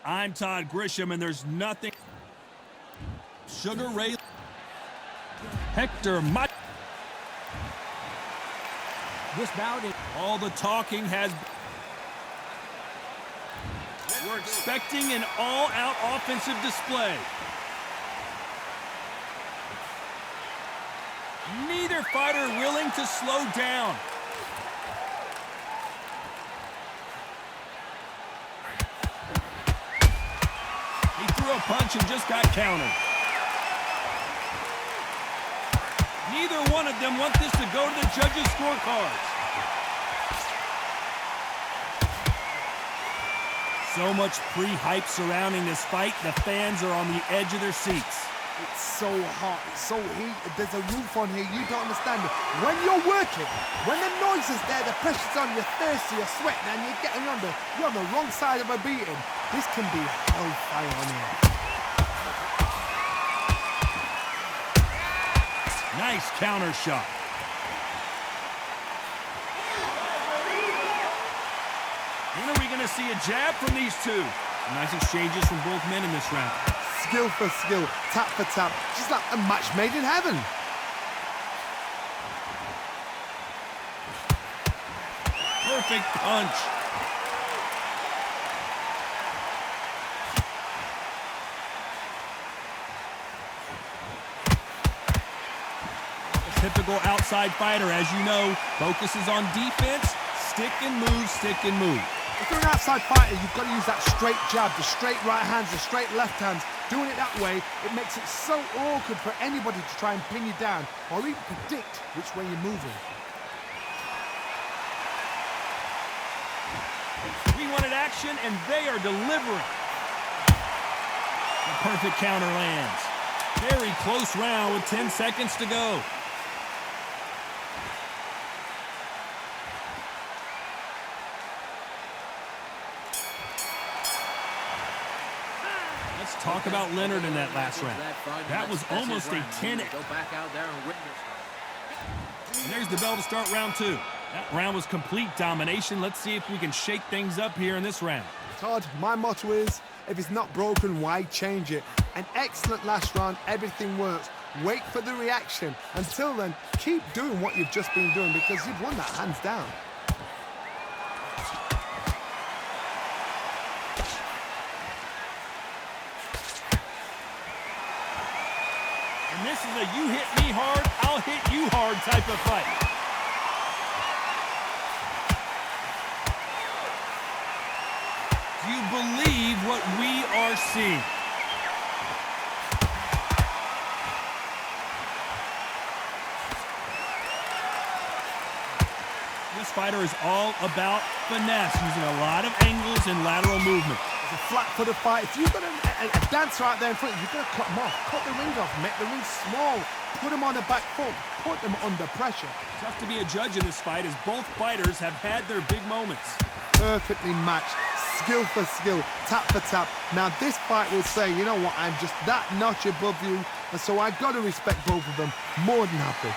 I'm Todd Grisham, and there's nothing. Sugar Ray. Hector Mike. This bout is All the talking has. We're expecting an all-out offensive display. Neither fighter willing to slow down. He threw a punch and just got countered. Neither one of them want this to go to the judges' scorecards. So much pre-hype surrounding this fight, the fans are on the edge of their seats. It's so hot, it's so heated, there's a roof on here, you don't understand it. When you're working, when the noise is there, the pressure's on, you're thirsty, you're sweating, and you're on the wrong side of a beating. This can be hellfire on here. Nice counter shot. When are we going to see a jab from these two? Nice exchanges from both men in this round. Skill for skill, tap for tap, just like a match made in heaven. Perfect punch. A typical outside fighter, as you know, focuses on defense, stick and move, stick and move. If you're an outside fighter, you've got to use that straight jab, the straight right hands, the straight left hands. Doing it that way, it makes it so awkward for anybody to try and pin you down or even predict which way you're moving. We wanted action, and they are delivering. The perfect counter lands. Very close round with 10 seconds to go. Let's talk about Leonard in that last round. That was almost a 10. And there's the bell to start round two. That round was complete domination. Let's see if we can shake things up here in this round. Todd, my motto is, if it's not broken, why change it? An excellent last round, everything works. Wait for the reaction. Until then, keep doing what you've just been doing because you've won that hands down. And this is a you hit me hard, I'll hit you hard type of fight. Do you believe what we are seeing? This fighter is all about finesse, using a lot of angles and lateral movement. It's a flat-footed fight. If you've got a dancer out there in front, you've got to cut them off. Cut the rings off, make the rings small. Put them on the back foot. Put them under pressure. Tough to be a judge in this fight as both fighters have had their big moments. Perfectly matched. Skill for skill, tap for tap. Now this fight will say, you know what, I'm just that notch above you, and so I've got to respect both of them. More than happy.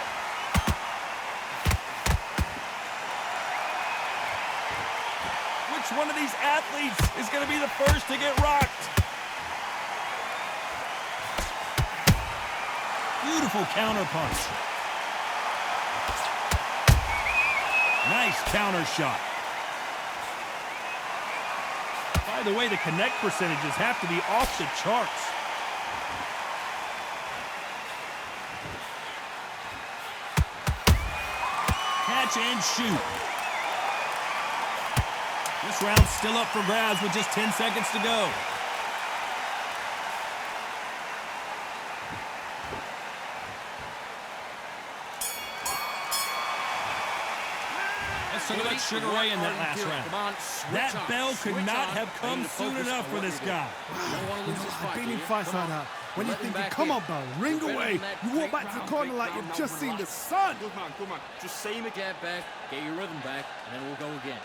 Which one of these athletes is going to be the first to get rocked? Beautiful counter punch. Nice counter shot. By the way, the connect percentages have to be off the charts. Catch and shoot. This round's still up for grabs with just 10 seconds to go. Let's talk about Sugar Ray in that last round. That bell could not have come soon enough for this guy. I've been in fights like that. When you're thinking, come on, bell, ring away. You walk back to the corner like you've just seen the sun. Good man. Just say him again. get back, get your rhythm back, and then we'll go again.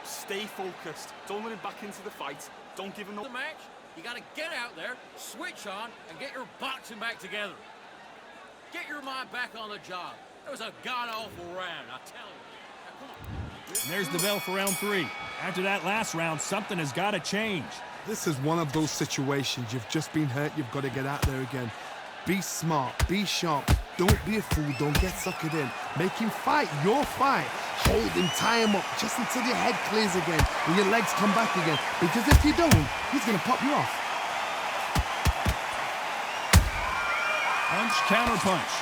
Stay focused. Don't let him back into the fight. Don't give him no... The match, you got to get out there, switch on, and get your boxing back together. Get your mind back on the job. It was a god-awful round, I tell you. Now, come on. And there's the bell for round 3. After that last round, something has got to change. This is one of those situations. You've just been hurt. You've got to get out there again. Be smart. Be sharp. Don't be a fool. Don't get suckered in. Make him fight your fight. Hold him, tie him up just until your head clears again and your legs come back again. Because if you don't, he's going to pop you off. Punch, counter punch.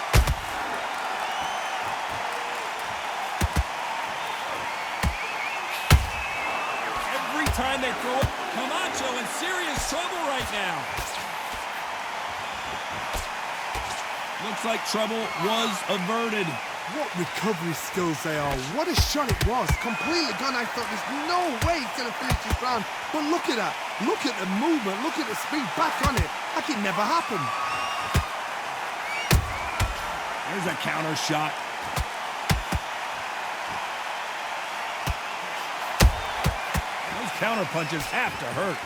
Every time they throw it, Camacho in serious trouble right now. Looks like trouble was averted. What recovery skills they are. What a shot it was. Completely gone. I thought there's no way he's going to finish this round. But look at that. Look at the movement. Look at the speed. Back on it. Like it never happened. There's a counter shot. Those counter punches have to hurt.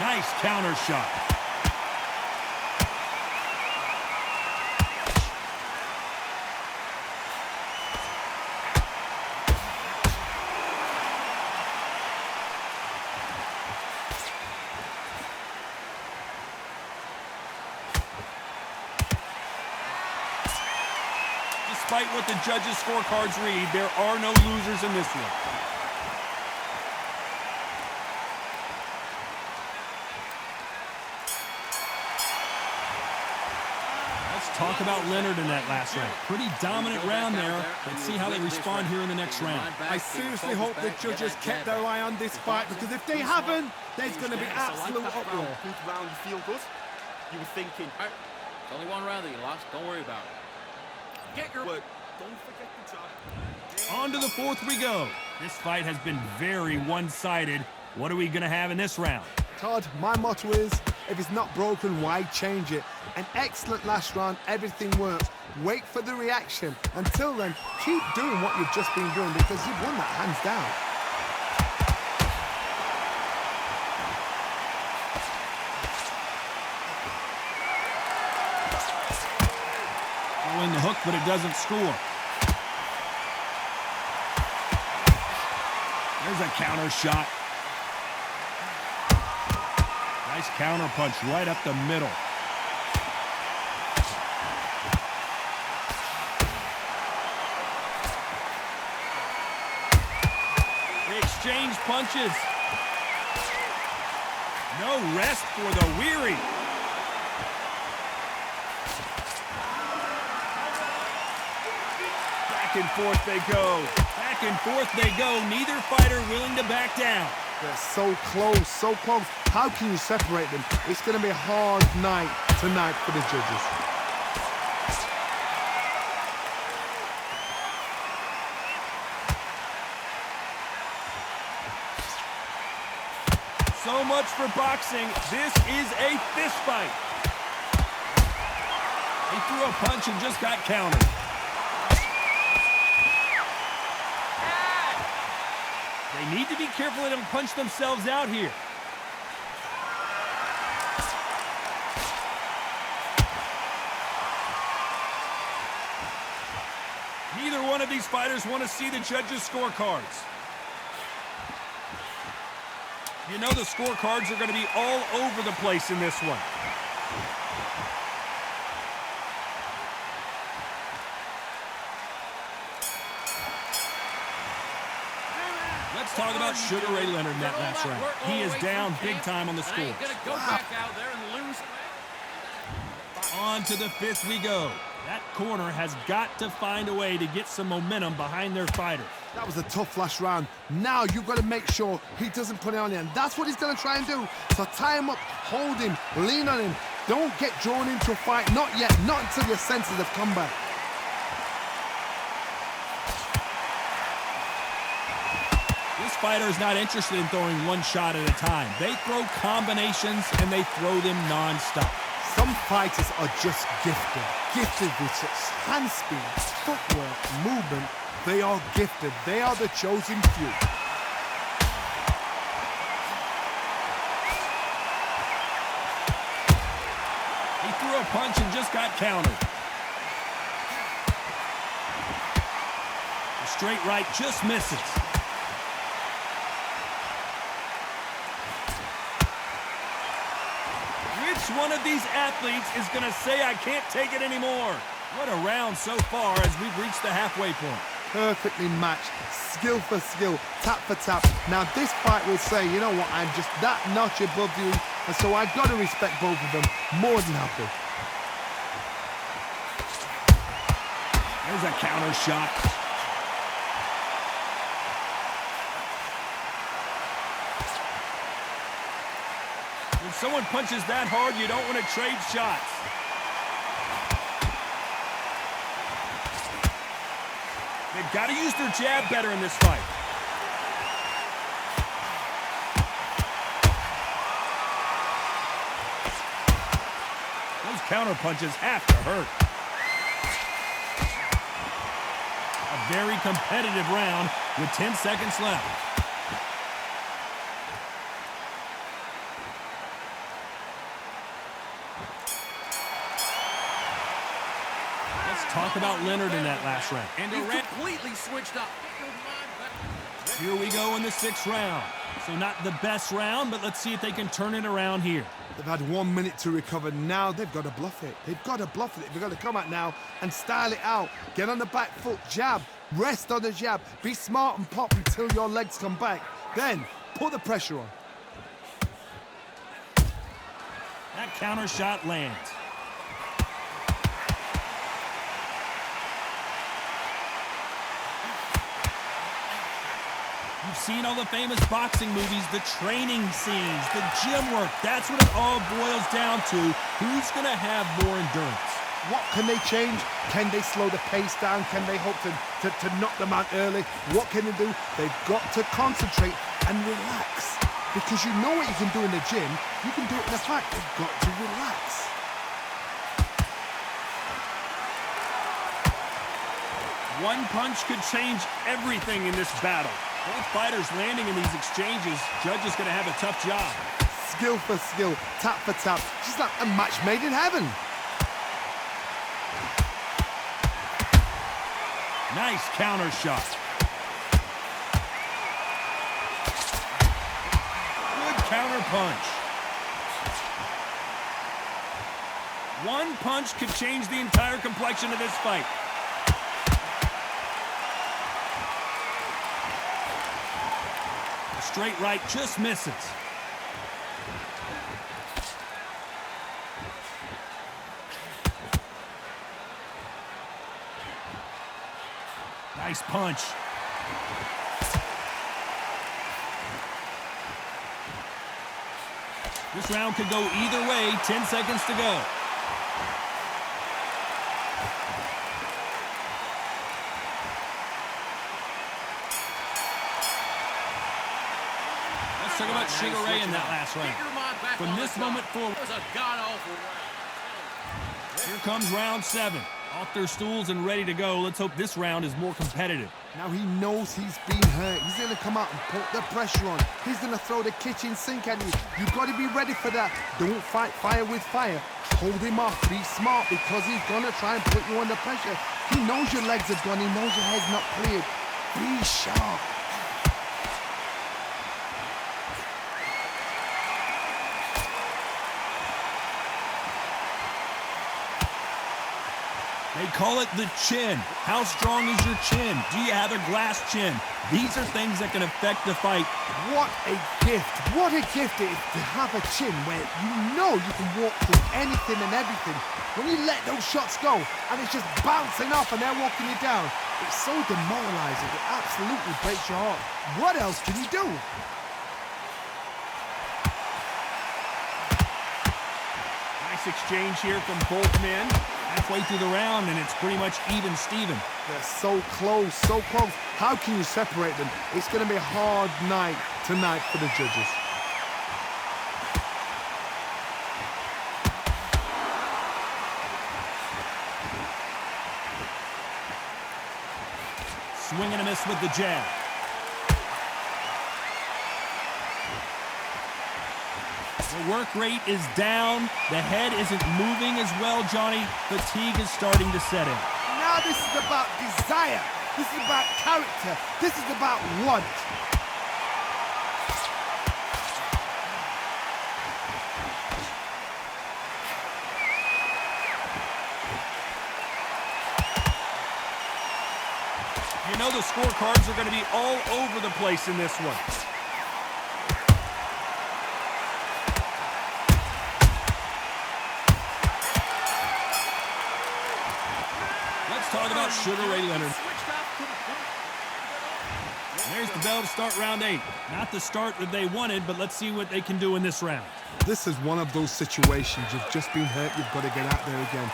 Nice counter shot. Despite what the judges' scorecards read, there are no losers in this one. Talk about Leonard in that last round. Pretty dominant round there. Let's see how they respond here in the next round. I seriously hope the judges kept their eye on this fight, because if they haven't, there's going to be absolute uproar. Good round, you feel good? You were thinking, It's only one round that you lost. Don't worry about it. Get your... well, don't forget the jab. On to the 4th we go. This fight has been very one-sided. What are we going to have in this round? Todd, my motto is, if it's not broken, why change it? An excellent last round, everything works. Wait for the reaction. Until then, keep doing what you've just been doing, because you've won that hands down. Throwing the hook, but it doesn't score. There's a counter shot. Nice counter punch right up the middle. They exchange punches. No rest for the weary. Back and forth they go. Back and forth they go. Neither fighter willing to back down. They're so close, so close. How can you separate them? It's going to be a hard night tonight for the judges. So much for boxing. This is a fist fight. He threw a punch and just got countered. They need to be careful they don't punch themselves out here. Neither one of these fighters want to see the judges' scorecards. You know the scorecards are going to be all over the place in this one. Let's talk about Sugar Ray Leonard in that last round. He is down big time on the score. Go back out there and lose. On to the 5th we go. That corner has got to find a way to get some momentum behind their fighter. That was a tough last round. Now you've got to make sure he doesn't put it on you, and that's what he's going to try and do. So tie him up, hold him, lean on him. Don't get drawn into a fight. Not yet. Not until your senses have come back. This fighter is not interested in throwing one shot at a time. They throw combinations, and they throw them non-stop. Some fighters are just gifted. Gifted with such hand speed, footwork, movement. They are gifted. They are the chosen few. He threw a punch and just got countered. The straight right just misses. Which one of these athletes is going to say, I can't take it anymore? What a round so far as we've reached the halfway point. Perfectly matched, skill for skill, tap for tap. Now this fight will say, you know what, I'm just that notch above you, and so I've got to respect both of them more than happy. There's a counter shot. When someone punches that hard, you don't want to trade shots. They've got to use their jab better in this fight. Those counter punches have to hurt. A very competitive round with 10 seconds left. Talk about Leonard in that last round. And he completely switched up. Here we go in the 6th round. So not the best round, but let's see if they can turn it around here. They've had 1 minute to recover. Now they've got to bluff it. They've got to bluff it. They've got to come out now and style it out. Get on the back foot, jab, rest on the jab. Be smart and pop until your legs come back. Then put the pressure on. That counter shot lands. You've seen all the famous boxing movies, the training scenes, the gym work. That's what it all boils down to. Who's going to have more endurance? What can they change? Can they slow the pace down? Can they hope to knock them out early? What can they do? They've got to concentrate and relax. Because you know what you can do in the gym, you can do it in the fight. They've got to relax. One punch could change everything in this battle. Both fighters landing in these exchanges. Judge is going to have a tough job. Skill for skill, tap for tap. Just like a match made in heaven. Nice counter shot. Good counter punch. One punch could change the entire complexion of this fight. Straight right just misses. Nice punch. This round could go either way. 10 seconds to go. Talk about Sugar Ray in that last round. From this moment forward, It was a god-awful round. here comes round 7. Off their stools and ready to go. Let's hope this round is more competitive. Now he knows he's been hurt. He's going to come out and put the pressure on. He's going to throw the kitchen sink at you. You've got to be ready for that. Don't fight fire with fire. Hold him off. Be smart because he's going to try and put you under pressure. He knows your legs are gone. He knows your head's not cleared. Be sharp. They call it the chin. How strong is your chin? Do you have a glass chin? These are things that can affect the fight. What a gift. What a gift it is to have a chin where you know you can walk through anything and everything. When you let those shots go and it's just bouncing off and they're walking you down, it's so demoralizing. It absolutely breaks your heart. What else can you do? Nice exchange here from both men. Halfway through the round, and it's pretty much even Steven. They're so close, so close. How can you separate them? It's going to be a hard night tonight for the judges. swing and a miss with the jab. The work rate is down. The head isn't moving as well, Johnny. Fatigue is starting to set in. Now this is about desire. This is about character. This is about want. You know the scorecards are going to be all over the place in this one. Let's talk about Sugar Ray Leonard. There's the bell to start round 8. Not the start that they wanted, but let's see what they can do in this round. This is one of those situations. You've just been hurt. You've got to get out there again.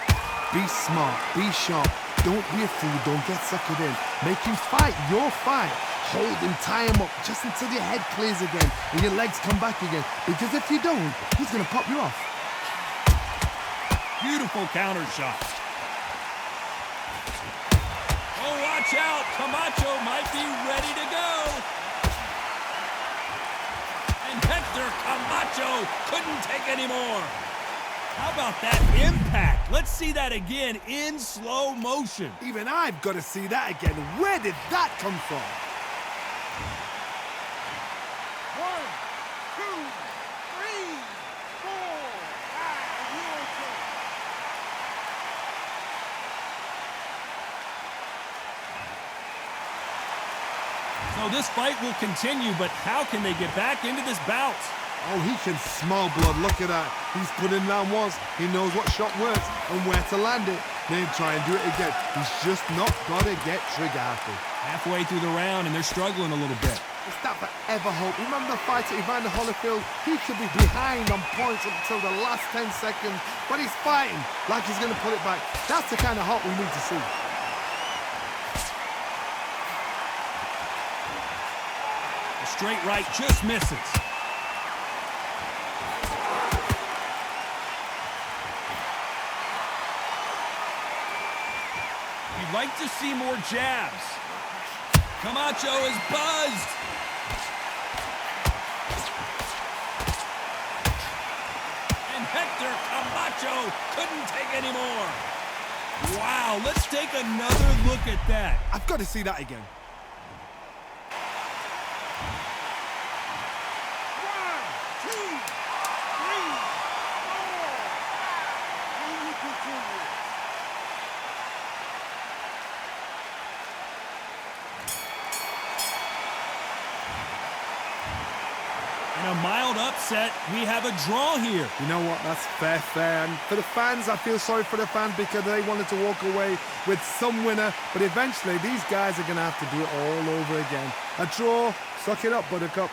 Be smart. Be sharp. Don't be a fool. Don't get suckered in. Make him fight your fight. Hold him, tie him up just until your head clears again and your legs come back again. Because if you don't, he's going to pop you off. Beautiful counter shot. Oh, watch out. Camacho might be ready to go. And Hector Camacho couldn't take any more. How about that impact? Let's see that again in slow motion. Even I've got to see that again. Where did that come from? 1, 2, 3, 4. So this fight will continue, but how can they get back into this bout? Oh, he can smell blood. Look at that. He's put in down once. He knows what shot works and where to land it. Then try and do it again. He's just not got to get trigger happy. Halfway through the round, and they're struggling a little bit. Is that forever hope? Remember the fight at Evander Holyfield? He could be behind on points up until the last 10 seconds, but he's fighting like he's going to pull it back. That's the kind of hope we need to see. A straight right just misses. You'd like to see more jabs. Camacho is buzzed. And Hector Camacho couldn't take any more. Wow, let's take another look at that. I've got to see that again. 1, 2, 3, 4. In a mild upset, we have a draw here. You know what? That's fair. And for the fans, I feel sorry for the fans because they wanted to walk away with some winner. But eventually, these guys are going to have to do it all over again. A draw. Suck it up, Buttercup.